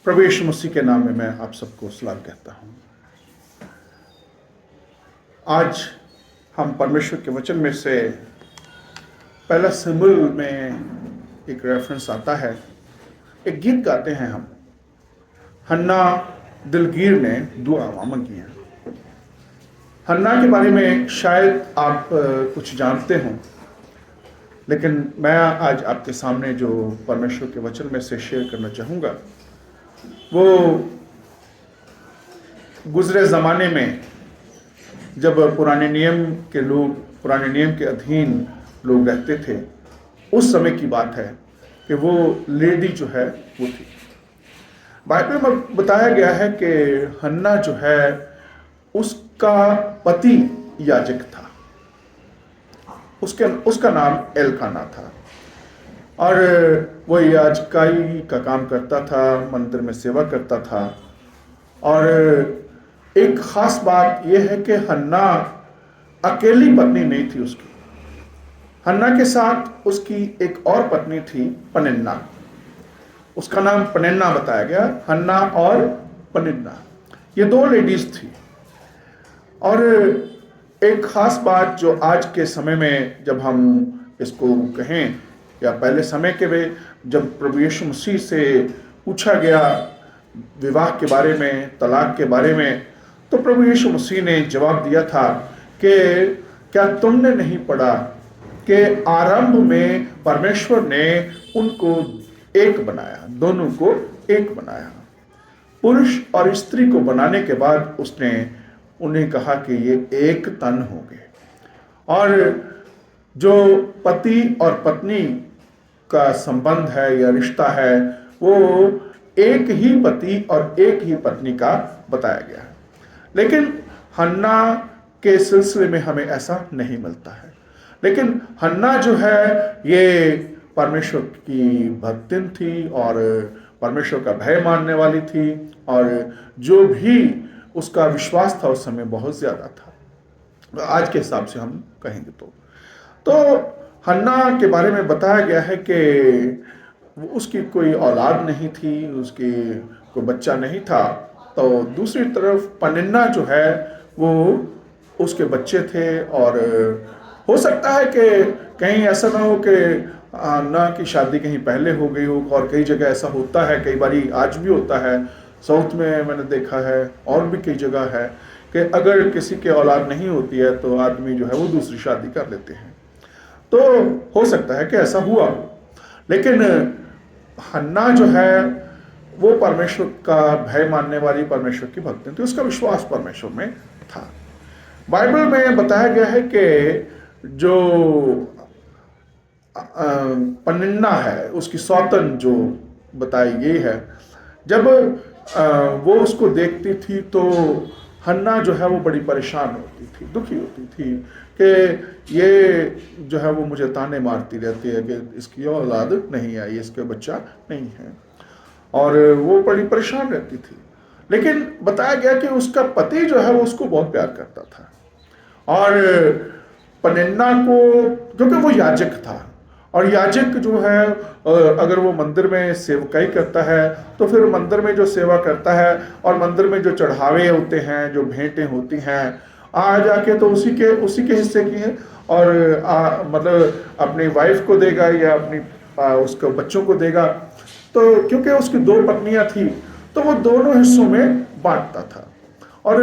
प्रभु यीशु मसीह के नाम में मैं आप सबको सलाम कहता हूँ। आज हम परमेश्वर के वचन में से पहला सिंबल में एक रेफरेंस आता है, एक गीत गाते हैं हम, हन्ना दिलगीर ने दुआ मांगी है। हन्ना के बारे में शायद आप कुछ जानते हों, लेकिन मैं आज आपके सामने जो परमेश्वर के वचन में से शेयर करना चाहूँगा वो गुजरे ज़माने में जब पुराने नियम के अधीन लोग रहते थे, उस समय की बात है कि वो लेडी जो है वो थी। बाइबल में बताया गया है कि हन्ना जो है उसका पति याजक था, उसका नाम एलकाना था और वो याजकाई का काम करता था, मंदिर में सेवा करता था। और एक खास बात यह है कि हन्ना अकेली पत्नी नहीं थी उसकी। हन्ना के साथ उसकी एक और पत्नी थी, पनिन्ना। उसका नाम पनिन्ना बताया गया, हन्ना और पनिन्ना, ये दो लेडीज थी। और एक खास बात जो आज के समय में जब हम इसको कहें या पहले समय के में जब प्रभु यीशु मसीह से पूछा गया विवाह के बारे में, तलाक के बारे में, तो प्रभु यीशु मसीह ने जवाब दिया था कि क्या तुमने नहीं पढ़ा कि आरंभ में परमेश्वर ने उनको एक बनाया, दोनों को एक बनाया। पुरुष और स्त्री को बनाने के बाद उसने उन्हें कहा कि ये एक तन होंगे। और जो पति और पत्नी का संबंध है या रिश्ता है वो एक ही पति और एक ही पत्नी का बताया गया है। लेकिन हन्ना के सिलसिले में हमें ऐसा नहीं मिलता है। लेकिन हन्ना जो है ये परमेश्वर की भक्तिन थी और परमेश्वर का भय मानने वाली थी, और जो भी उसका विश्वास था उस समय बहुत ज़्यादा था, आज के हिसाब से हम कहेंगे तो हन्ना के बारे में बताया गया है कि उसकी कोई औलाद नहीं थी, उसकी कोई बच्चा नहीं था। तो दूसरी तरफ पनिन्ना जो है वो उसके बच्चे थे। और हो सकता है कि कहीं ऐसा ना हो कि हन्ना की शादी कहीं पहले हो गई हो, और कई जगह ऐसा होता है, कई बारी आज भी होता है, साउथ में मैंने देखा है और भी कई जगह है कि अगर किसी के औलाद नहीं होती है तो आदमी जो है वो दूसरी शादी कर लेते हैं। तो हो सकता है कि ऐसा हुआ हो, लेकिन हन्ना जो है वो परमेश्वर का भय मानने वाली, परमेश्वर की भक्ति थी, उसका विश्वास परमेश्वर में था। बाइबल में बताया गया है कि जो पनिन्ना है उसकी सौतन जो बताई गई है, जब वो उसको देखती थी तो हन्ना जो है वो बड़ी परेशान होती थी, दुखी होती थी कि ये जो है वो मुझे ताने मारती रहती है कि इसकी औलाद नहीं आई, इसके बच्चा नहीं है, और वो बड़ी परेशान रहती थी। लेकिन बताया गया कि उसका पति जो है वो उसको बहुत प्यार करता था। और पनिन्ना को, क्योंकि वो याजक था, और याजक जो है अगर वो मंदिर में सेवकाई करता है तो फिर मंदिर में जो सेवा करता है और मंदिर में जो चढ़ावे होते हैं, जो भेंटें होती हैं, आ जाके तो उसी के हिस्से की है। और मतलब अपनी वाइफ को देगा या अपनी उसके बच्चों को देगा। तो क्योंकि उसकी दो पत्नियां थी तो वो दोनों हिस्सों में बांटता था। और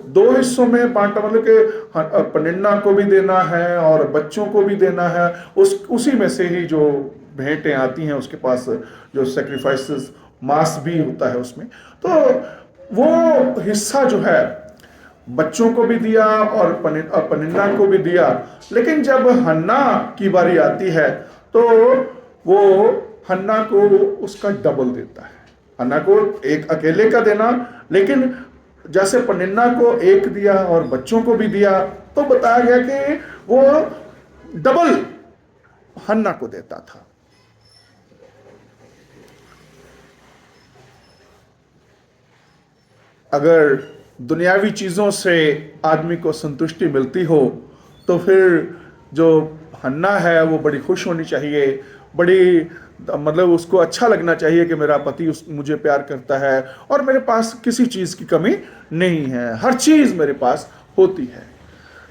दो हिस्सों में बांटा मतलब कि पनिन्ना को भी देना है और बच्चों को भी देना है। उसी में से ही जो भेंटें आती हैं उसके पास, जो सेक्रीफाइसेस मांस भी होता है उसमें, तो वो हिस्सा जो है बच्चों को भी दिया और पनिन्ना को भी दिया। लेकिन जब हन्ना की बारी आती है तो वो हन्ना को उसका डबल देता है। हन्ना को एक अकेले का देना, लेकिन जैसे पनिन्ना को एक दिया और बच्चों को भी दिया, तो बताया गया कि वो डबल हन्ना को देता था। अगर दुनियावी चीज़ों से आदमी को संतुष्टि मिलती हो तो फिर जो हन्ना है वो बड़ी खुश होनी चाहिए, बड़ी मतलब उसको अच्छा लगना चाहिए कि मेरा पति मुझे प्यार करता है और मेरे पास किसी चीज़ की कमी नहीं है, हर चीज़ मेरे पास होती है।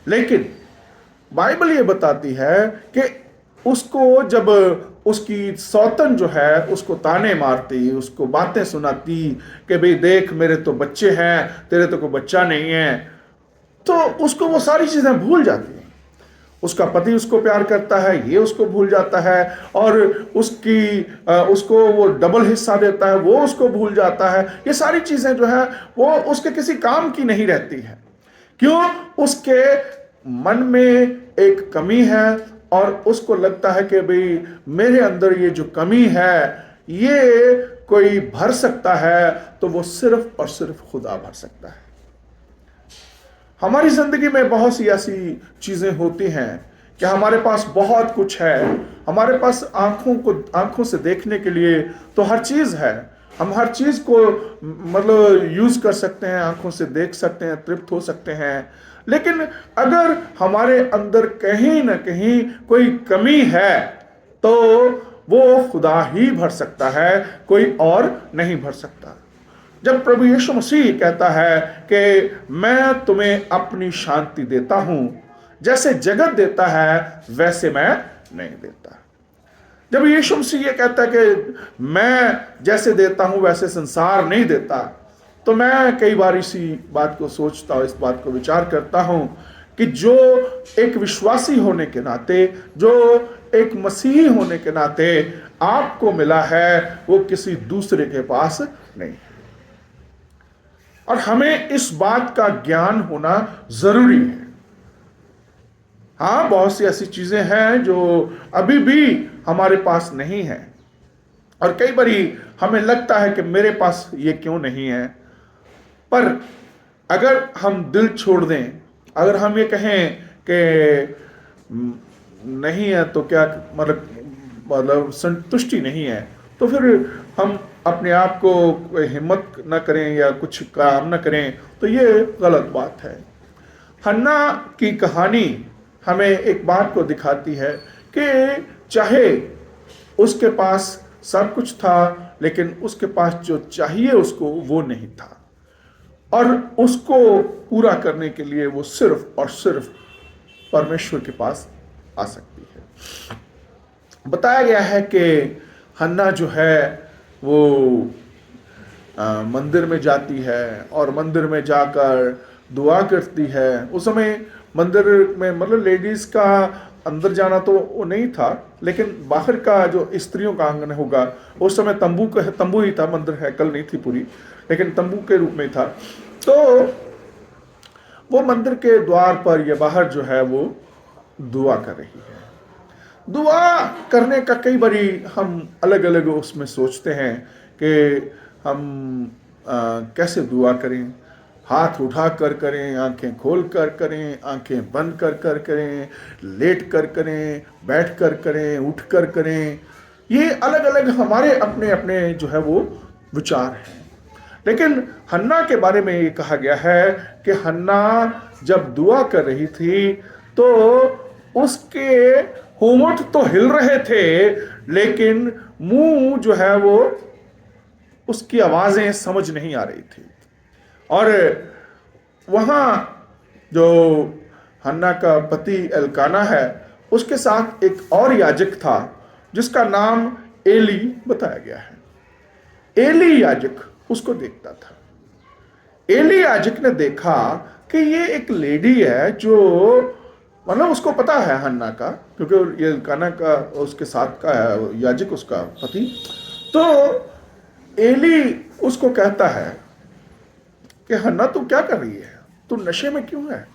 लेकिन बाइबल ये बताती है कि उसको जब उसकी सौतन जो है उसको ताने मारती, उसको बातें सुनाती कि भाई देख मेरे तो बच्चे हैं, तेरे तो कोई बच्चा नहीं है, तो उसको वो सारी चीज़ें भूल जाती हैं। उसका पति उसको प्यार करता है, ये उसको भूल जाता है, और उसको वो डबल हिस्सा देता है, वो उसको भूल जाता है। ये सारी चीज़ें जो है वो उसके किसी काम की नहीं रहती है। क्यों? उसके मन में एक कमी है और उसको लगता है कि भाई मेरे अंदर ये जो कमी है ये कोई भर सकता है, तो वो सिर्फ और सिर्फ खुदा भर सकता है। हमारी जिंदगी में बहुत सी ऐसी चीजें होती हैं कि हमारे पास बहुत कुछ है, हमारे पास आंखों से देखने के लिए तो हर चीज है, हम हर चीज को मतलब यूज कर सकते हैं, आंखों से देख सकते हैं, तृप्त हो सकते हैं। लेकिन अगर हमारे अंदर कहीं ना कहीं कोई कमी है तो वो खुदा ही भर सकता है, कोई और नहीं भर सकता। जब प्रभु यीशु मसीह कहता है कि मैं तुम्हें अपनी शांति देता हूं, जैसे जगत देता है वैसे मैं नहीं देता। जब यीशु मसीह ये कहता है कि मैं जैसे देता हूं वैसे संसार नहीं देता, तो मैं कई बार इसी बात को सोचता हूं, इस बात को विचार करता हूं कि जो एक विश्वासी होने के नाते, जो एक मसीही होने के नाते आपको मिला है, वो किसी दूसरे के पास नहीं। और हमें इस बात का ज्ञान होना जरूरी है। हाँ, बहुत सी ऐसी चीजें हैं जो अभी भी हमारे पास नहीं है, और कई बारी हमें लगता है कि मेरे पास ये क्यों नहीं है। पर अगर हम दिल छोड़ दें, अगर हम ये कहें कि नहीं है तो क्या, मतलब संतुष्टि नहीं है, तो फिर हम अपने आप को हिम्मत न करें या कुछ काम न करें, तो ये गलत बात है। हन्ना की कहानी हमें एक बात को दिखाती है कि चाहे उसके पास सब कुछ था, लेकिन उसके पास जो चाहिए उसको वो नहीं था, और उसको पूरा करने के लिए वो सिर्फ और सिर्फ परमेश्वर के पास आ सकती है। बताया गया है कि हन्ना जो है वो मंदिर में जाती है और मंदिर में जाकर दुआ करती है। उस समय मंदिर में मतलब लेडीज का अंदर जाना तो वो नहीं था, लेकिन बाहर का जो स्त्रियों का आंगन होगा, उस समय तंबू ही था, मंदिर हैकल नहीं थी पूरी, लेकिन तंबू के रूप में था। तो वो मंदिर के द्वार पर या बाहर जो है वो दुआ कर रही है। दुआ करने का कई बारी हम अलग अलग उसमें सोचते हैं कि हम कैसे दुआ करें। हाथ उठा कर करें, आंखें खोल कर करें, आंखें बंद कर कर करें, लेट कर करें, बैठ कर करें, उठ कर करें। ये अलग अलग हमारे अपने अपने जो है वो विचार हैं। लेकिन हन्ना के बारे में ये कहा गया है कि हन्ना जब दुआ कर रही थी तो उसके होंठ तो हिल रहे थे, लेकिन मुंह जो है वो उसकी आवाजें समझ नहीं आ रही थी। और वहां जो हन्ना का पति एल्काना है, उसके साथ एक और याजक था जिसका नाम एली बताया गया है। एली याजक उसको देखता था। एली याजक ने देखा कि ये एक लेडी है जो, मतलब उसको पता है हन्ना का, क्योंकि ये एल्काना का उसके साथ का है, याजक उसका पति। तो एली उसको कहता है कि हन्ना तू क्या कर रही है, तू नशे में क्यों है,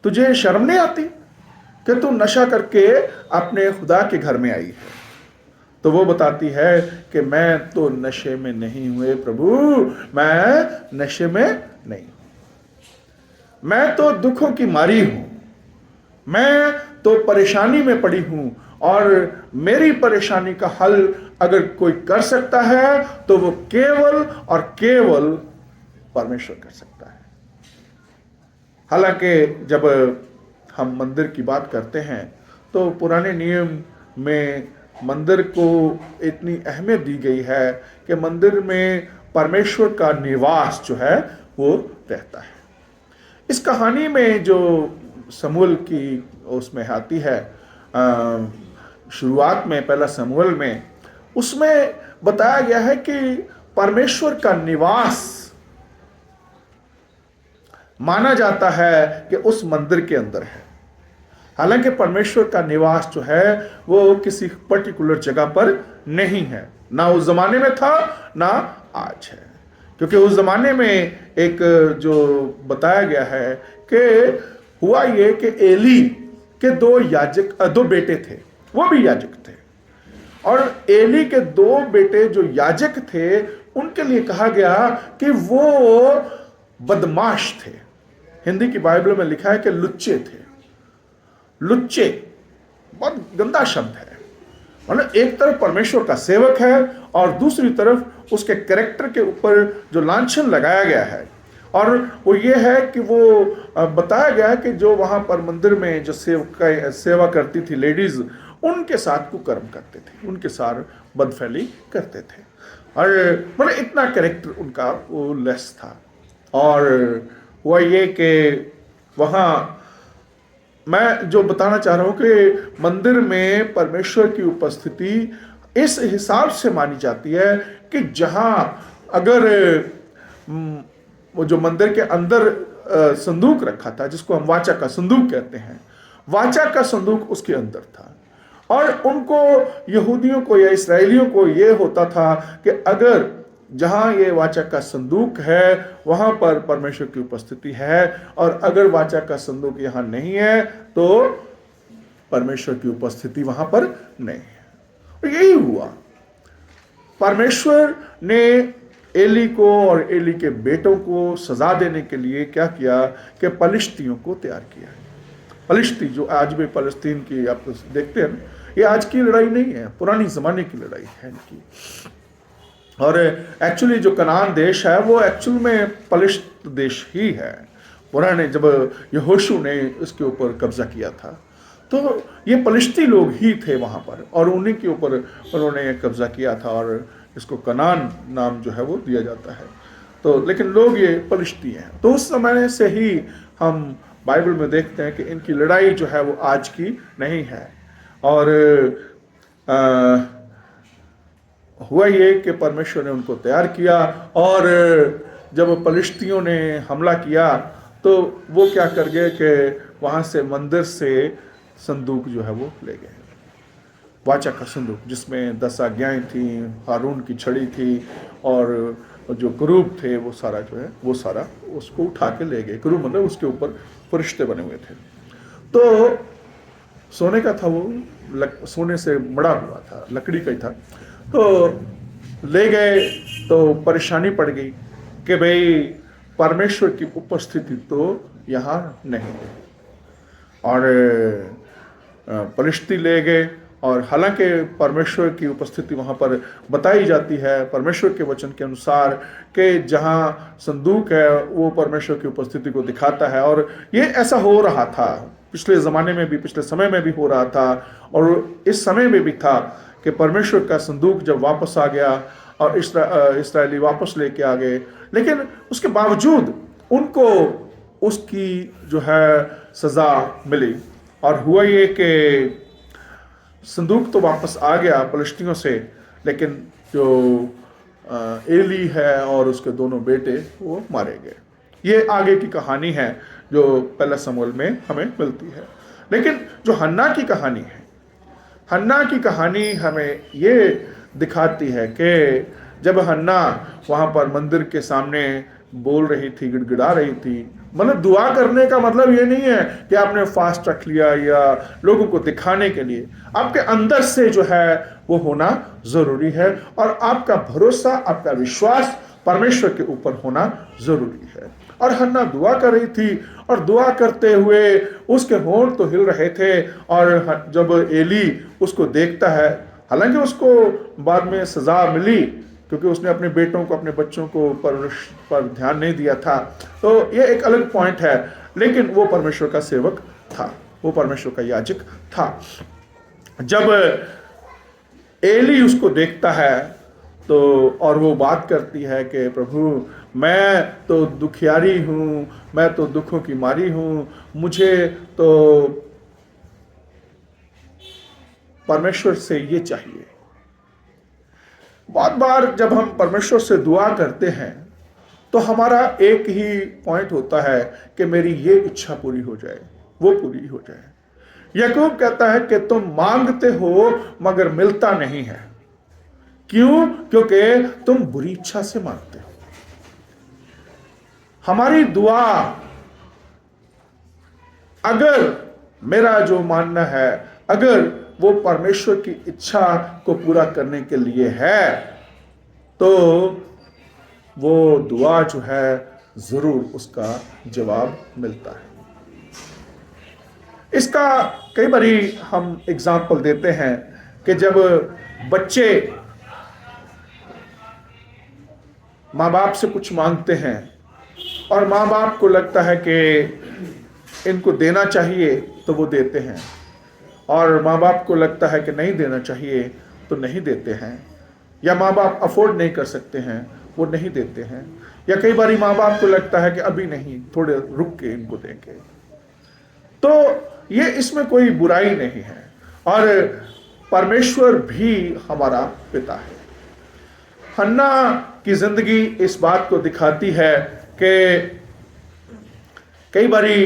तुझे शर्म नहीं आती कि तू नशा करके अपने खुदा के घर में आई है। तो वो बताती है कि मैं तो नशे में नहीं हुए प्रभु, मैं नशे में नहीं, मैं तो दुखों की मारी हूं, मैं तो परेशानी में पड़ी हूं, और मेरी परेशानी का हल अगर कोई कर सकता है तो वो केवल और केवल परमेश्वर कर सकता है। हालांकि जब हम मंदिर की बात करते हैं तो पुराने नियम में मंदिर को इतनी अहमियत दी गई है कि मंदिर में परमेश्वर का निवास जो है वो रहता है। इस कहानी में जो समूएल की उसमें आती है, शुरुआत में पहला समूएल में, उसमें बताया गया है कि परमेश्वर का निवास माना जाता है कि उस मंदिर के अंदर है। हालांकि परमेश्वर का निवास जो है वो किसी पर्टिकुलर जगह पर नहीं है, ना उस जमाने में था ना आज है। क्योंकि उस जमाने में एक जो बताया गया है कि हुआ ये कि एली के दो बेटे थे, वो भी याजक थे, और एली के दो बेटे जो याजक थे उनके लिए कहा गया कि वो बदमाश थे। हिंदी की बाइबल में लिखा है कि लुच्चे थे। लुच्चे बहुत गंदा शब्द है, मतलब एक तरफ परमेश्वर का सेवक है और दूसरी तरफ उसके कैरेक्टर के ऊपर जो लांछन लगाया गया है, और वो ये है कि वो बताया गया है कि जो वहां पर मंदिर में जो सेवा करती थी लेडीज, उनके साथ कुकर्म करते थे, उनके साथ बदफैली करते थे, और मतलब इतना कैरेक्टर उनका वो लेस था। और हुआ ये कि वहाँ मैं जो बताना चाह रहा हूँ कि मंदिर में परमेश्वर की उपस्थिति इस हिसाब से मानी जाती है कि जहाँ अगर वो जो मंदिर के अंदर संदूक रखा था, जिसको हम वाचा का संदूक कहते हैं, वाचा का संदूक उसके अंदर था, और उनको यहूदियों को या इस्राएलियों को ये होता था कि अगर जहां ये वाचा का संदूक है वहां पर परमेश्वर की उपस्थिति है, और अगर वाचा का संदूक यहां नहीं है तो परमेश्वर की उपस्थिति वहां पर नहीं है। और यही हुआ, परमेश्वर ने एली को और एली के बेटों को सजा देने के लिए क्या किया कि पलिश्तियों को तैयार किया। पलिश्ती जो आज भी फलस्तीन की आप देखते हैं, ये आज की लड़ाई नहीं है, पुरानी जमाने की लड़ाई है इनकी। और एक्चुअली जो कनान देश है वो एक्चुअल में पलिश्त देश ही है। पुराने जब यहोशू ने इसके ऊपर कब्जा किया था तो ये पलिश्ती लोग ही थे वहाँ पर, और उन्हीं के ऊपर उन्होंने कब्जा किया था, और इसको कनान नाम जो है वो दिया जाता है। तो लेकिन लोग ये पलिश्ती हैं। तो उस समय से ही हम बाइबल में देखते हैं कि इनकी लड़ाई जो है वो आज की नहीं है। और हुआ ये कि परमेश्वर ने उनको तैयार किया, और जब पलिश्तियों ने हमला किया तो वो क्या कर गए कि वहाँ से मंदिर से संदूक जो है वो ले गए, वाचा का संदूक, जिसमें 10 आज्ञाएं थी, हारून की छड़ी थी, और जो करूब थे वो सारा जो है वो सारा उसको उठा के ले गए। करूब मतलब उसके ऊपर फरिश्ते बने हुए थे, तो सोने का था वो, सोने से मड़ा हुआ था, लकड़ी का ही था। तो ले गए तो परेशानी पड़ गई कि भाई परमेश्वर की उपस्थिति तो यहाँ नहीं है, और पलिश्ती ले गए। और हालांकि परमेश्वर की उपस्थिति वहाँ पर बताई जाती है परमेश्वर के वचन के अनुसार कि जहाँ संदूक है वो परमेश्वर की उपस्थिति को दिखाता है, और ये ऐसा हो रहा था पिछले ज़माने में भी, पिछले समय में भी हो रहा था, और इस समय में भी था कि परमेश्वर का संदूक जब वापस आ गया और इस्राएली वापस लेके आ गए, लेकिन उसके बावजूद उनको उसकी जो है सज़ा मिली। और हुआ ये कि संदूक तो वापस आ गया पलिश्तियों से, लेकिन जो एली है और उसके दोनों बेटे वो मारे गए। ये आगे की कहानी है जो पहला समूएल में हमें मिलती है। लेकिन जो हन्ना की कहानी है, हन्ना की कहानी हमें ये दिखाती है कि जब हन्ना वहाँ पर मंदिर के सामने बोल रही थी, गिड़गिड़ा रही थी, मतलब दुआ करने का मतलब ये नहीं है कि आपने फास्ट रख लिया या लोगों को दिखाने के लिए, आपके अंदर से जो है वो होना जरूरी है, और आपका भरोसा, आपका विश्वास परमेश्वर के ऊपर होना जरूरी है। और हन्ना दुआ कर रही थी, और दुआ करते हुए उसके होंठ तो हिल रहे थे, और जब एली उसको देखता है, हालांकि उसको बाद में सजा मिली क्योंकि उसने अपने बेटों को, अपने बच्चों को पर ध्यान नहीं दिया था, तो ये एक अलग पॉइंट है, लेकिन वो परमेश्वर का सेवक था, वो परमेश्वर का याजक था। जब एली उसको देखता है तो और वो बात करती है कि प्रभु मैं तो दुखियारी हूँ, मैं तो दुखों की मारी हूँ, मुझे तो परमेश्वर से ये चाहिए। बहुत बार जब हम परमेश्वर से दुआ करते हैं तो हमारा एक ही पॉइंट होता है कि मेरी ये इच्छा पूरी हो जाए, वो पूरी हो जाए। याकूब कहता है कि तुम मांगते हो मगर मिलता नहीं है। क्यों? क्योंकि तुम बुरी इच्छा से मांगते हो। हमारी दुआ, अगर मेरा जो मानना है, अगर वो परमेश्वर की इच्छा को पूरा करने के लिए है तो वो दुआ जो है जरूर उसका जवाब मिलता है। इसका कई बारी हम एग्जाम्पल देते हैं कि जब बच्चे माँ बाप से कुछ मांगते हैं और माँ बाप को लगता है कि इनको देना चाहिए तो वो देते हैं, और माँ बाप को लगता है कि नहीं देना चाहिए तो नहीं देते हैं, या माँ बाप अफोर्ड नहीं कर सकते हैं वो नहीं देते हैं, या कई बार माँ बाप को लगता है कि अभी नहीं, थोड़े रुक के इनको देंगे। तो ये इसमें कोई बुराई नहीं है, और परमेश्वर भी हमारा पिता है। हन्ना की जिंदगी इस बात को दिखाती है कि कई बारी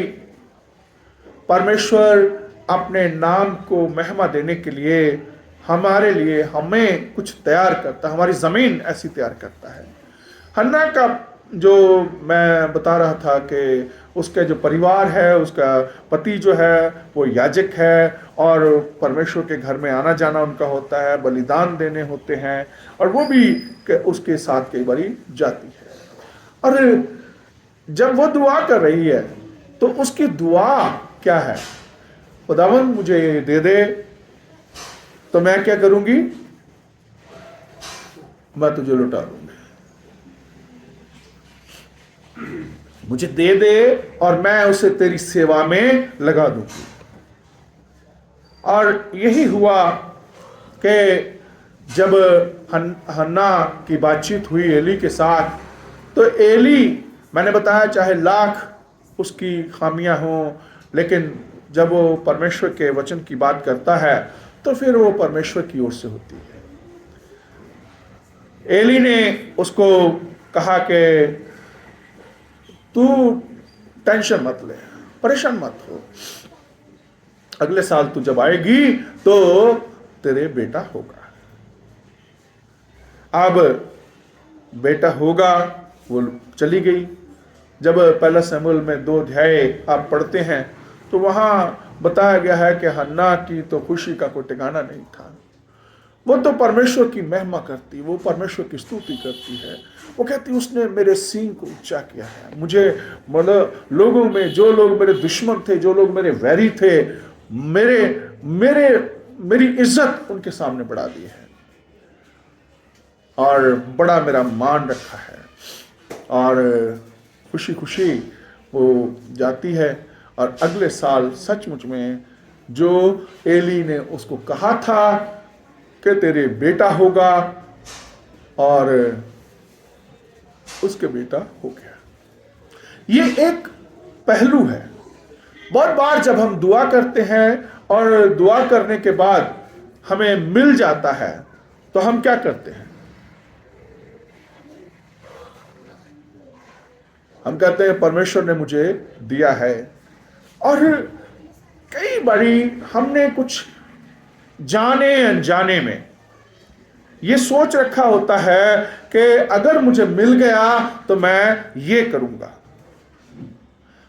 परमेश्वर अपने नाम को महिमा देने के लिए हमारे लिए हमें कुछ तैयार करता है, हमारी जमीन ऐसी तैयार करता है। हन्ना का जो मैं बता रहा था कि उसका जो परिवार है, उसका पति जो है वो याजक है, और परमेश्वर के घर में आना जाना उनका होता है, बलिदान देने होते हैं, और वो भी उसके साथ कई बारी जाती है। और जब वो दुआ कर रही है तो उसकी दुआ क्या है? खुदावंद मुझे दे दे तो मैं क्या करूंगी? मैं तुझे लौटा दूंगी। मुझे दे दे और मैं उसे तेरी सेवा में लगा दूंगी। और यही हुआ कि जब हन्ना की बातचीत हुई एली के साथ, तो एली, मैंने बताया चाहे लाख उसकी खामियां हों, लेकिन जब वो परमेश्वर के वचन की बात करता है तो फिर वो परमेश्वर की ओर से होती है। एली ने उसको कहा कि तू टेंशन मत ले, परेशान मत हो, अगले साल तू जब आएगी तो तेरे बेटा होगा। अब बेटा होगा, वो चली गई। जब पहला शमूएल में 2 अध्याय आप पढ़ते हैं तो वहां बताया गया है कि हन्ना की तो खुशी का कोई ठिकाना नहीं था। वो तो परमेश्वर की महिमा करती, वो परमेश्वर की स्तुति करती है। वो कहती उसने मेरे सींग को ऊंचा किया है, मुझे मतलब लोगों में, जो लोग मेरे दुश्मन थे, जो लोग मेरे वैरी थे, मेरी इज्जत उनके सामने बढ़ा दी है, और बड़ा मेरा मान रखा है। और खुशी खुशी वो जाती है, और अगले साल सचमुच में जो एली ने उसको कहा था कि तेरे बेटा होगा, और उसके बेटा हो गया। ये एक पहलू है। बहुत बार जब हम दुआ करते हैं और दुआ करने के बाद हमें मिल जाता है तो हम क्या करते हैं? हम कहते हैं परमेश्वर ने मुझे दिया है। और कई बारी हमने कुछ जाने अनजाने में ये सोच रखा होता है कि अगर मुझे मिल गया तो मैं ये करूंगा।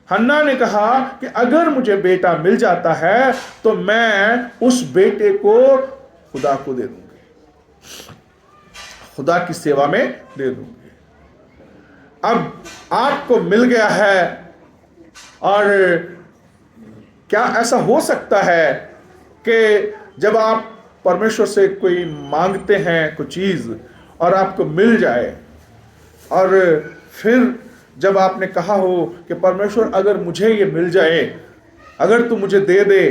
हन्ना ने कहा कि अगर मुझे बेटा मिल जाता है तो मैं उस बेटे को खुदा को दे दूंगी, खुदा की सेवा में दे दूंगी। अब आपको मिल गया है, और क्या ऐसा हो सकता है कि जब आप परमेश्वर से कोई मांगते हैं कोई चीज और आपको मिल जाए, और फिर जब आपने कहा हो कि परमेश्वर अगर मुझे ये मिल जाए, अगर तू मुझे दे दे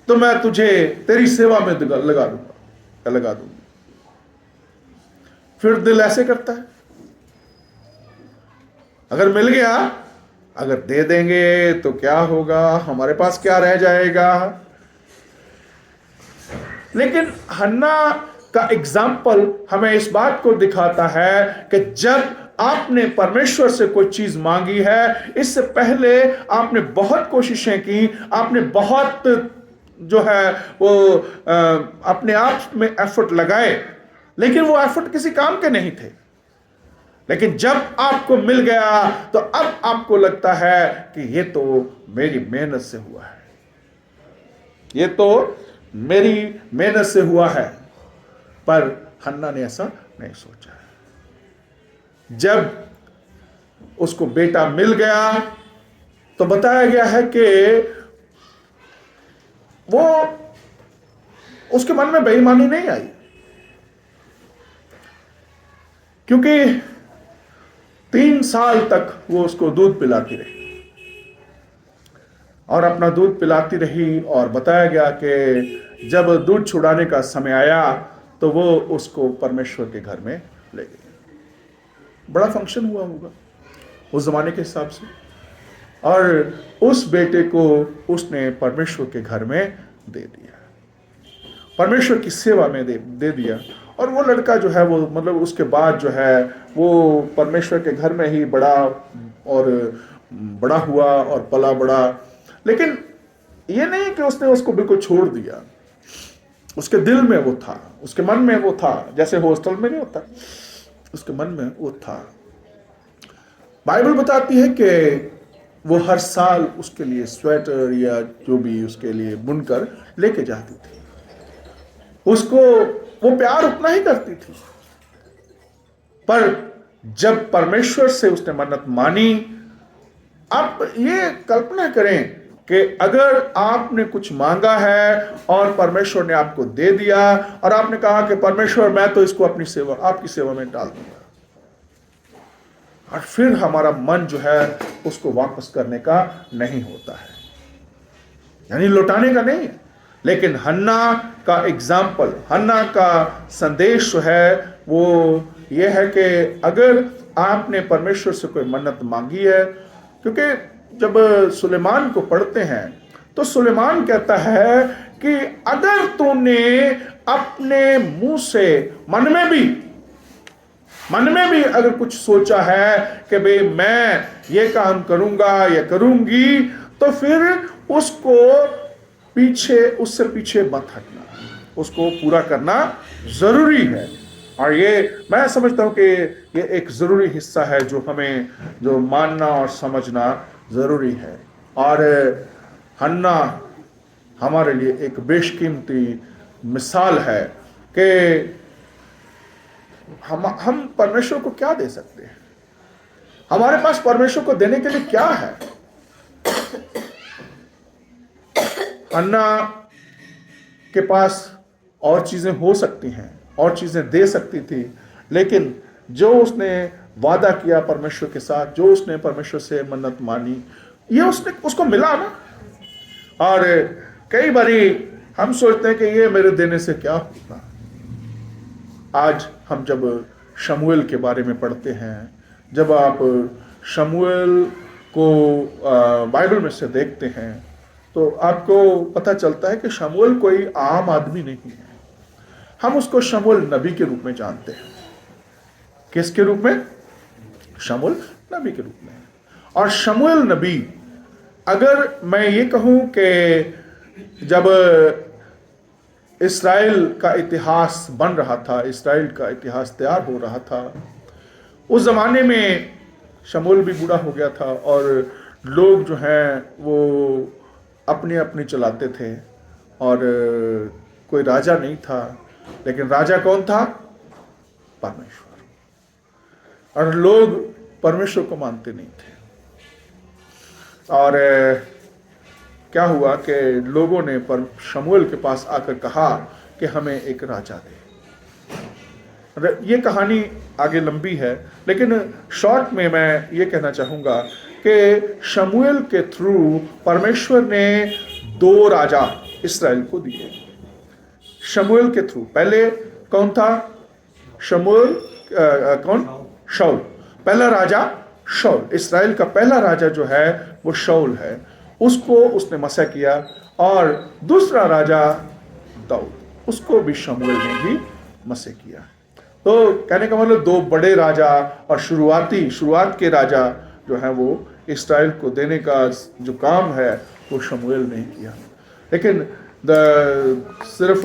तो मैं तुझे तेरी सेवा में लगा दूंगी। फिर दिल ऐसे करता है, अगर मिल गया, अगर दे देंगे तो क्या होगा, हमारे पास क्या रह जाएगा। लेकिन हन्ना का एग्जाम्पल हमें इस बात को दिखाता है कि जब आपने परमेश्वर से कोई चीज मांगी है, इससे पहले आपने बहुत कोशिशें की, आपने बहुत जो है वो अपने आप में एफर्ट लगाए, लेकिन वो एफर्ट किसी काम के नहीं थे। लेकिन जब आपको मिल गया तो अब आपको लगता है कि ये तो मेरी मेहनत से हुआ है, ये तो मेरी मेहनत से हुआ है। पर हन्ना ने ऐसा नहीं सोचा। जब उसको बेटा मिल गया तो बताया गया है कि वो उसके मन में बेईमानी नहीं आई, क्योंकि 3 साल तक वो उसको दूध पिलाती रही और अपना दूध पिलाती रही। और बताया गया कि जब दूध छुड़ाने का समय आया तो वो उसको परमेश्वर के घर में ले गई। बड़ा फंक्शन हुआ होगा उस जमाने के हिसाब से, और उस बेटे को उसने परमेश्वर के घर में दे दिया, परमेश्वर की सेवा में दे दिया। और वो लड़का जो है वो मतलब उसके बाद जो है वो परमेश्वर के घर में ही बड़ा हुआ और पला बड़ा। लेकिन ये नहीं कि उसने उसको बिल्कुल छोड़ दिया, उसके दिल में वो था, उसके मन में वो था, जैसे हॉस्टल में नहीं होता, उसके मन में वो था। बाइबल बताती है कि वो हर साल उसके लिए स्वेटर या जो भी उसके लिए बुनकर लेके जाती थी, उसको वो प्यार उतना ही करती थी। पर जब परमेश्वर से उसने मन्नत मानी, आप ये कल्पना करें कि अगर आपने कुछ मांगा है और परमेश्वर ने आपको दे दिया और आपने कहा कि परमेश्वर मैं तो इसको अपनी सेवा, आपकी सेवा में डाल दूंगा, और फिर हमारा मन जो है उसको वापस करने का नहीं होता है, यानी लौटाने का नहीं है। लेकिन हन्ना का एग्जाम्पल, हन्ना का संदेश जो है वो ये है कि अगर आपने परमेश्वर से कोई मन्नत मांगी है, क्योंकि जब सुलेमान को पढ़ते हैं तो सुलेमान कहता है कि अगर तूने अपने मुंह से मन में भी अगर कुछ सोचा है कि भाई मैं ये काम करूंगा या करूंगी, तो फिर उससे पीछे मत हटना, उसको पूरा करना जरूरी है। और ये मैं समझता हूं कि ये एक जरूरी हिस्सा है जो हमें जो मानना और समझना जरूरी है। और हन्ना हमारे लिए एक बेशकीमती मिसाल है कि हम परमेश्वर को क्या दे सकते हैं, हमारे पास परमेश्वर को देने के लिए क्या है। हन्ना के पास और चीजें हो सकती हैं, और चीजें दे सकती थी, लेकिन जो उसने वादा किया परमेश्वर के साथ, जो उसने परमेश्वर से मन्नत मानी, ये उसको मिला ना। और कई बारी हम सोचते हैं कि ये मेरे देने से क्या होगा। आज हम जब शमूएल के बारे में पढ़ते हैं, जब आप शमूएल को बाइबल में से देखते हैं, तो आपको पता चलता है कि शमूएल कोई आम आदमी नहीं है। हम उसको शमूएल नबी के रूप में जानते हैं। किसके रूप में? शमूएल नबी के रूप में। और शमूएल नबी, अगर मैं ये कहूं कि जब इस्राएल का इतिहास बन रहा था, इस्राएल का इतिहास तैयार हो रहा था, उस जमाने में शमूएल भी बूढ़ा हो गया था और लोग जो हैं वो अपनी अपनी चलाते थे, और कोई राजा नहीं था। लेकिन राजा कौन था? परमेश्वर। और लोग परमेश्वर को मानते नहीं थे। और क्या हुआ कि लोगों ने शमूएल के पास आकर कहा कि हमें एक राजा दे। ये कहानी आगे लंबी है, लेकिन शॉर्ट में मैं ये कहना चाहूँगा कि शमूएल के थ्रू परमेश्वर ने 2 राजा इस्राएल को दिए। शमूएल के थ्रू, पहले कौन था? शमूएल कौन? शाऊल। पहला राजा शाऊल, इस्राएल का पहला राजा जो है वो शाऊल है, उसको उसने मसह किया। और दूसरा राजा दाऊद, उसको भी शमूएल ने ही मसह किया। तो कहने का मतलब दो बड़े राजा और शुरुआत के राजा जो है वो इस्राएल को देने का जो काम है वो शमूएल ने किया। लेकिन सिर्फ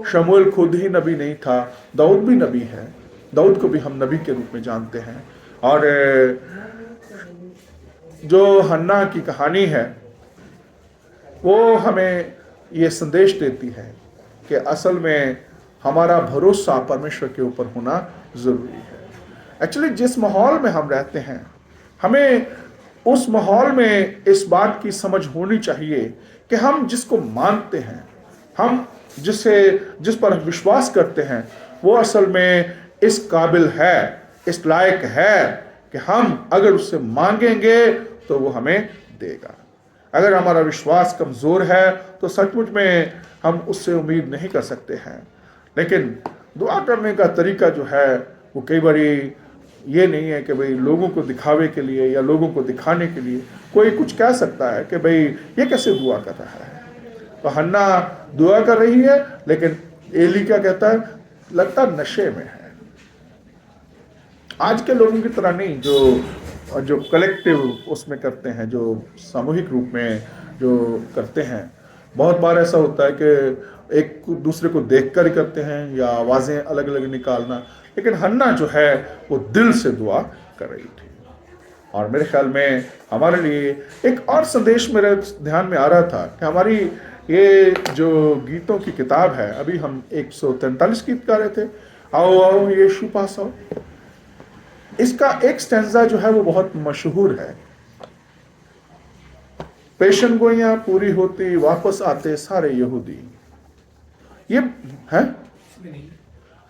शमूएल खुद ही नबी नहीं था, दाऊद भी नबी है। दाऊद को भी हम नबी के रूप में जानते हैं। और जो हन्ना की कहानी है वो हमें ये संदेश देती है कि असल में हमारा भरोसा परमेश्वर के ऊपर होना ज़रूरी है। एक्चुअली जिस माहौल में हम रहते हैं, हमें उस माहौल में इस बात की समझ होनी चाहिए कि हम जिसको मानते हैं, हम जिस पर विश्वास करते हैं, वो असल में इस काबिल है, इस लायक है कि हम अगर उससे मांगेंगे तो वो हमें देगा। अगर हमारा विश्वास कमज़ोर है तो सचमुच में हम उससे उम्मीद नहीं कर सकते हैं। लेकिन दुआ करने का तरीका जो है वो कई बारी ये नहीं है कि भाई लोगों को दिखावे के लिए या लोगों को दिखाने के लिए कोई कुछ कह सकता है कि भाई ये कैसे दुआ कर रहा है। तो हन्ना दुआ कर रही है, लेकिन एली क्या कहता है? लगता नशे में है। आज के लोगों की तरह नहीं, जो कलेक्टिव उसमें करते हैं, जो सामूहिक रूप में जो करते हैं। बहुत बार ऐसा होता है कि एक दूसरे को देखकर ही करते हैं या आवाज़ें अलग अलग निकालना। लेकिन हन्ना जो है वो दिल से दुआ कर रही थी। और मेरे ख्याल में हमारे लिए एक और संदेश मेरे ध्यान में आ रहा था कि हमारी ये जो गीतों की किताब है, अभी हम 143 गीत गा रहे थे, आओ आओ यीशु पास आओ। इसका एक स्टैंजा जो है वो बहुत मशहूर है। पेशन गोइयां पूरी होती, वापस आते सारे यहूदी। ये है,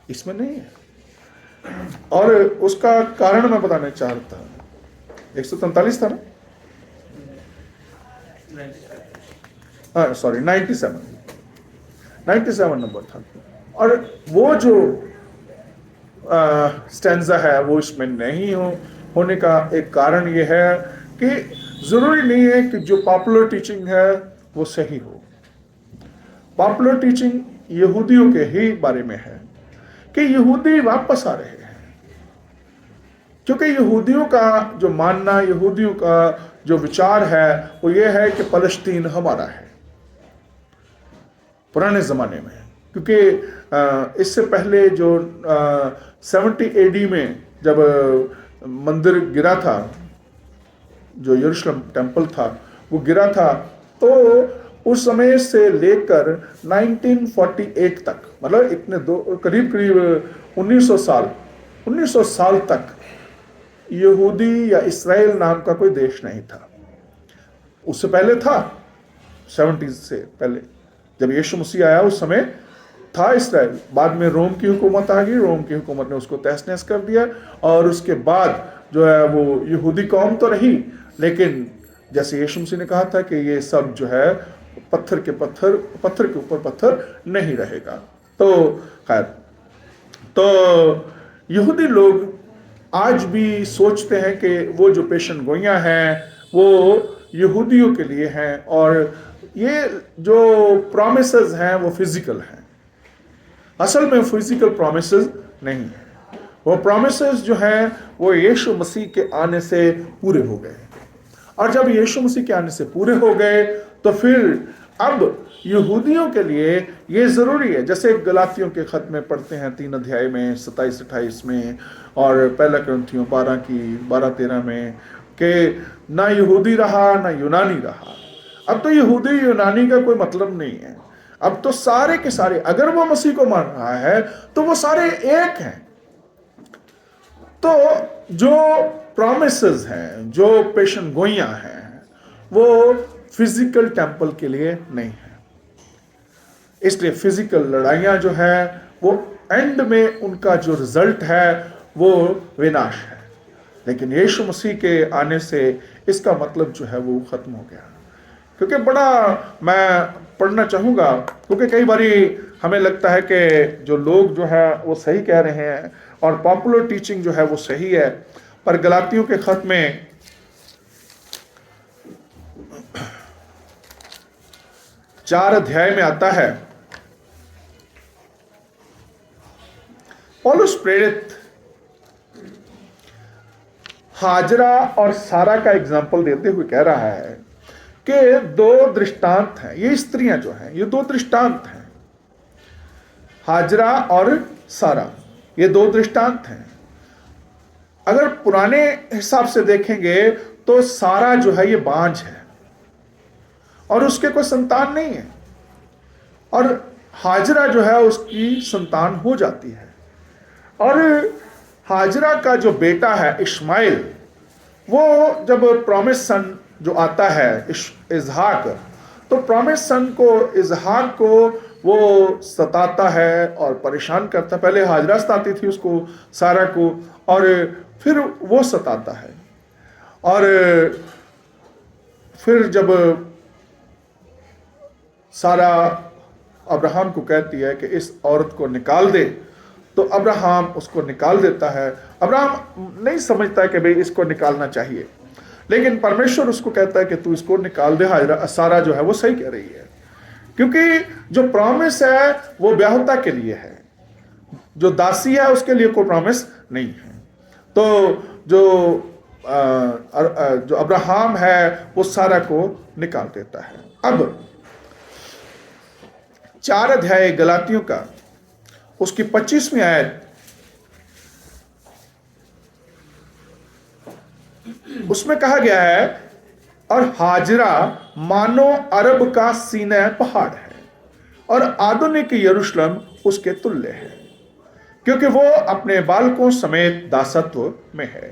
इसमें नहीं है। और उसका कारण मैं बताना चाहता हूं। 143 था ना? सॉरी 97 नंबर था। और वो जो स्टैंजा है वो इसमें नहीं होने का एक कारण ये है कि जरूरी नहीं है कि जो पॉपुलर टीचिंग है वो सही हो। पॉपुलर टीचिंग यहूदियों के ही बारे में है कि यहूदी वापस आ रहे हैं, क्योंकि यहूदियों का जो मानना, यहूदियों का जो विचार है वो ये है कि फलस्तीन हमारा है पुराने ज़माने में। क्योंकि इससे पहले जो 70 AD में जब मंदिर गिरा था, जो यरूशलेम टेम्पल था वो गिरा था, तो उस समय से लेकर 1948 तक, मतलब इतने करीब 1900 साल तक यहूदी या इस्राएल नाम का कोई देश नहीं था। उससे पहले था, 70s से पहले जब यीशु मसीह आया उस समय था इस्राएल। बाद में रोम की हुकूमत आ गई, रोम की हुकूमत ने उसको तहस नहस कर दिया। और उसके बाद जो है वो यहूदी कौम तो रही, लेकिन जैसे यीशु मसीह ने कहा था कि ये सब जो है पत्थर के ऊपर पत्थर नहीं रहेगा। तो खैर, तो यहूदी लोग आज भी सोचते हैं कि वो जो पेशन गोइयां हैं वो यहूदियों के लिए हैं, और ये जो प्रॉमिसेस हैं वो फिजिकल हैं। असल में फिजिकल प्रॉमिसेस नहीं है। वो प्रॉमिसेस जो हैं वो यीशु मसीह के आने से पूरे हो गए। और जब यीशु मसीह के आने से पूरे हो गए तो फिर अब यहूदियों के लिए ये ज़रूरी है, जैसे गलातियों के खत में पढ़ते हैं 3 अध्याय में 27-28 में, और पहला कुरिन्थियों 12-13 में, कि ना यहूदी रहा ना यूनानी रहा। अब तो यहूदी यूनानी का कोई मतलब नहीं है। अब तो सारे के सारे, अगर वो मसीह को मान रहा है तो वो सारे एक हैं। तो जो प्रॉमिसेस हैं, जो पेशन गोइयां हैं, वो फिजिकल टेम्पल के लिए नहीं है। इसलिए फिजिकल लड़ाइयां जो है वो एंड में उनका जो रिजल्ट है वो विनाश है। लेकिन यीशु मसीह के आने से इसका मतलब जो है वो खत्म हो गया। क्योंकि बड़ा मैं पढ़ना चाहूँगा, क्योंकि कई बारी हमें लगता है कि जो लोग जो है वो सही कह रहे हैं और पॉपुलर टीचिंग जो है वो सही है, पर गलातियों के खत में 4 अध्याय में आता है, पौलुस प्रेरित हाजरा और सारा का एग्जाम्पल देते हुए कह रहा है कि 2 दृष्टांत हैं, ये स्त्रियां जो हैं ये 2 दृष्टांत हैं, हाजरा और सारा, ये 2 दृष्टांत हैं। अगर पुराने हिसाब से देखेंगे तो सारा जो है ये बांझ है और उसके कोई संतान नहीं है, और हाजरा जो है उसकी संतान हो जाती है। और हाजरा का जो बेटा है इस्माइल, वो जब प्रॉमिस सन जो आता है इजहाक, तो प्रॉमिस सन को इजहाक को वो सताता है और परेशान करता है। पहले हाजरा सताती थी उसको, सारा को, और फिर वो सताता है। और फिर जब सारा अब्राहम को कहती है कि इस औरत को निकाल दे, तो अब्राहम उसको निकाल देता है। अब्राहम नहीं समझता कि भाई इसको निकालना चाहिए, लेकिन परमेश्वर उसको कहता है कि तू इसको निकाल दे। हाजरा, सारा जो है वो सही कह रही है, क्योंकि जो प्रॉमिस है वो ब्याहुता के लिए है, जो दासी है उसके लिए कोई प्रॉमिस नहीं है। तो जो अब्राहम है वो सारा को निकाल देता है। अब 4 अध्याय गलातियों का, उसकी 25वीं आयत, उसमें कहा गया है, और हाजरा मानो अरब का सीनै पहाड़ है और आधुनिक यरूशलेम उसके तुल्य है, क्योंकि वो अपने बालकों समेत दासत्व में है।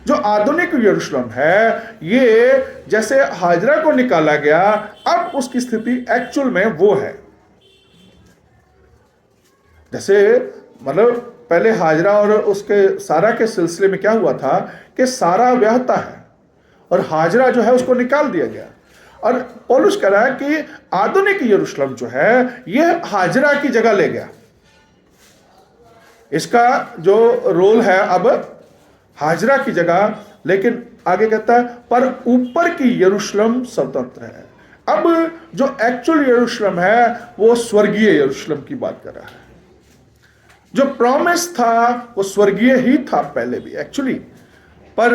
जो आधुनिक यरूशलेम है, ये जैसे हाजरा को निकाला गया, अब उसकी स्थिति एक्चुअल में वो है। जैसे मतलब पहले हाजरा और उसके सारा के सिलसिले में क्या हुआ था कि सारा ब्याहता है और हाजरा जो है उसको निकाल दिया गया। और पौलुस कह रहा है कि आधुनिक यरूशलेम जो है यह हाजरा की जगह ले गया, इसका जो रोल है अब हाजरा की जगह। लेकिन आगे कहता है, पर ऊपर की यरूशलेम स्वतंत्र है। अब जो एक्चुअल यरूशलेम है वो स्वर्गीय यरूशलेम की बात कर रहा है। जो प्रॉमिस था वो स्वर्गीय ही था पहले भी एक्चुअली, पर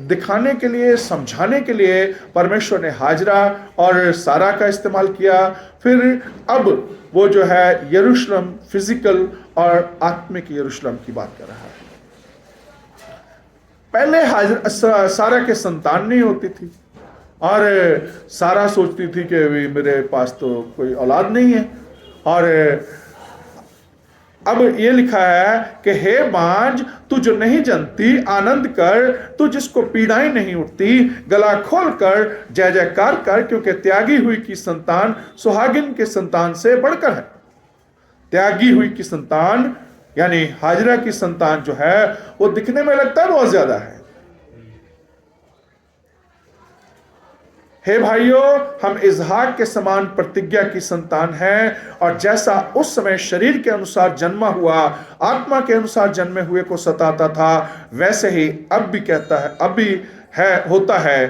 दिखाने के लिए, समझाने के लिए परमेश्वर ने हाजरा और सारा का इस्तेमाल किया। फिर अब वो जो है यरूशलेम फिजिकल और आत्मिक यरूशलेम की बात कर रहा है। पहले सारा के संतान नहीं होती थी और सारा सोचती थी कि मेरे पास तो कोई औलाद नहीं है। और अब ये लिखा है कि हे बांझ, तू जो नहीं जनती आनंद कर, तू जिसको पीड़ाएं नहीं उठती गला खोल कर जय जयकार कर, क्योंकि त्यागी हुई की संतान सुहागिन के संतान से बढ़कर है। त्यागी हुई की संतान यानी हाजरा की संतान जो है वो दिखने में लगता है बहुत ज्यादा है। हे भाइयों, हम इजहाक के समान प्रतिज्ञा की संतान हैं, और जैसा उस समय शरीर के अनुसार जन्मा हुआ आत्मा के अनुसार जन्मे हुए को सताता था, वैसे ही अब भी कहता है, अब भी है, होता है।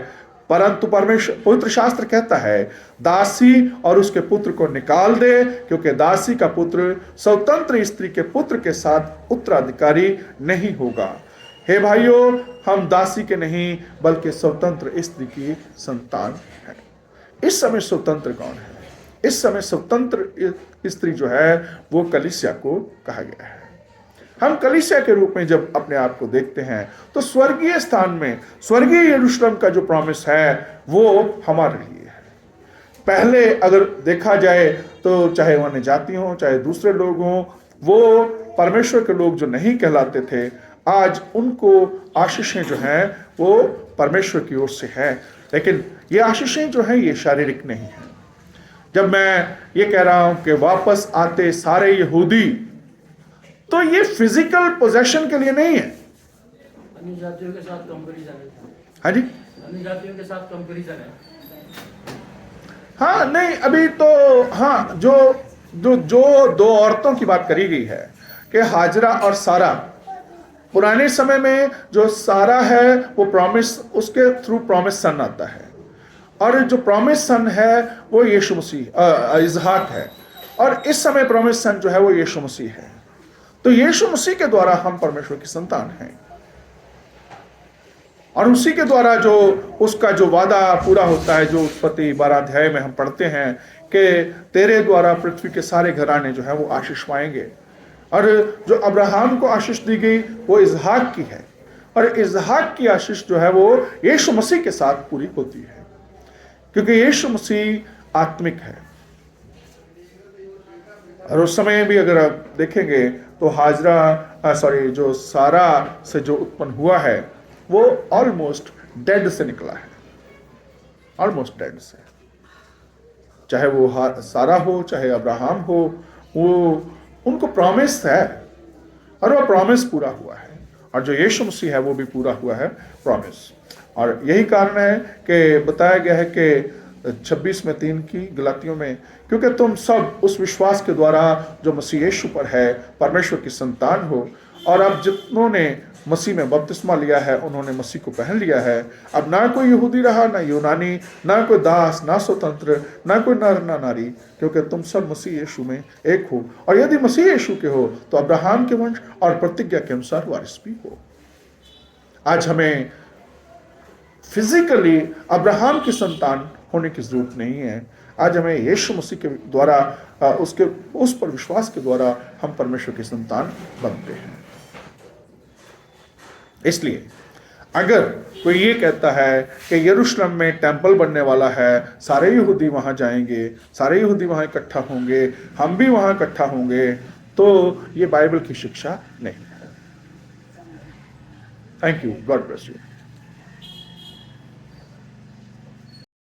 परंतु परमेश्वर, पवित्र शास्त्र कहता है, दासी और उसके पुत्र को निकाल दे, क्योंकि दासी का पुत्र स्वतंत्र स्त्री के पुत्र के साथ उत्तराधिकारी नहीं होगा। हे भाइयों, हम दासी के नहीं बल्कि स्वतंत्र स्त्री की संतान है। इस समय स्वतंत्र कौन है? इस समय स्वतंत्र स्त्री जो है वो कलीसिया को कहा गया है। हम कलीसिया के रूप में जब अपने आप को देखते हैं तो स्वर्गीय स्थान में, स्वर्गीय यरूशलेम का जो प्रॉमिस है वो हमारे लिए है। पहले अगर देखा जाए तो चाहे वो अन्य जाति हों, चाहे दूसरे लोग हों, वो परमेश्वर के लोग जो नहीं कहलाते थे, आज उनको आशीषें जो हैं वो परमेश्वर की ओर से है। लेकिन ये आशीषें जो हैं ये शारीरिक नहीं है। जब मैं ये कह रहा हूं कि वापस आते सारे यहूदी, तो ये फिजिकल पोजेशन के लिए नहीं है। अन्य जातियों के साथ कंपैरिजन है। हाँ जी, अन्य जातियों के साथ कंपैरिजन है। हाँ नहीं, अभी तो हाँ, जो 2 औरतों की बात करी गई है कि हाजरा और सारा, पुराने समय में जो सारा है वो प्रॉमिस, उसके थ्रू प्रॉमिस सन आता है, और जो प्रॉमिस सन है वो यीशु मसीह इसहाक है, और इस समय प्रॉमिस सन जो है वो यीशु मसीह है। तो यीशु मसीह के द्वारा हम परमेश्वर की संतान हैं, और उसी के द्वारा जो उसका जो वादा पूरा होता है, जो उत्पत्ति 12 अध्याय में हम पढ़ते हैं कि तेरे द्वारा पृथ्वी के सारे घराने जो है वो आशीष पाएंगे। और जो अब्राहम को आशीष दी गई वो इसहाक की है, और इसहाक की आशीष जो है वो यीशु मसीह के साथ पूरी होती है, क्योंकि यीशु मसीह आत्मिक है। और उस समय भी अगर आप देखेंगे तो जो सारा से जो उत्पन्न हुआ है वो ऑलमोस्ट डेड से निकला है, ऑलमोस्ट डेड से। चाहे वो सारा हो, चाहे अब्राहम हो, वो उनको प्रॉमिस है, और वो प्रॉमिस पूरा हुआ है, और जो यीशु मसीह है वो भी पूरा हुआ है प्रॉमिस। और यही कारण है कि बताया गया है कि 26:3 की गलातियों में, क्योंकि तुम सब उस विश्वास के द्वारा जो मसीह यीशु पर है परमेश्वर की संतान हो, और अब जितनों ने मसीह में बपतिस्मा लिया है उन्होंने मसीह को पहन लिया है। अब ना कोई यहूदी रहा, ना यूनानी, ना कोई दास, ना स्वतंत्र, ना कोई नर ना नारी, क्योंकि तुम सब मसीह यीशु में एक हो, और यदि मसीह यीशु के हो तो अब्राहम के वंश और प्रतिज्ञा के अनुसार वारिस भी हो। आज हमें फिजिकली अब्राहम की संतान होने की जरूरत नहीं है। आज हमें यीशु मसीह के द्वारा उसके उस पर विश्वास के द्वारा हम परमेश्वर की संतान बनते हैं। इसलिए अगर कोई ये कहता है कि यरूशलेम में टेंपल बनने वाला है, सारे यहूदी वहां जाएंगे, सारे यहूदी वहां इकट्ठा होंगे, हम भी वहां इकट्ठा होंगे, तो ये बाइबल की शिक्षा नहीं है। Thank you, God bless you.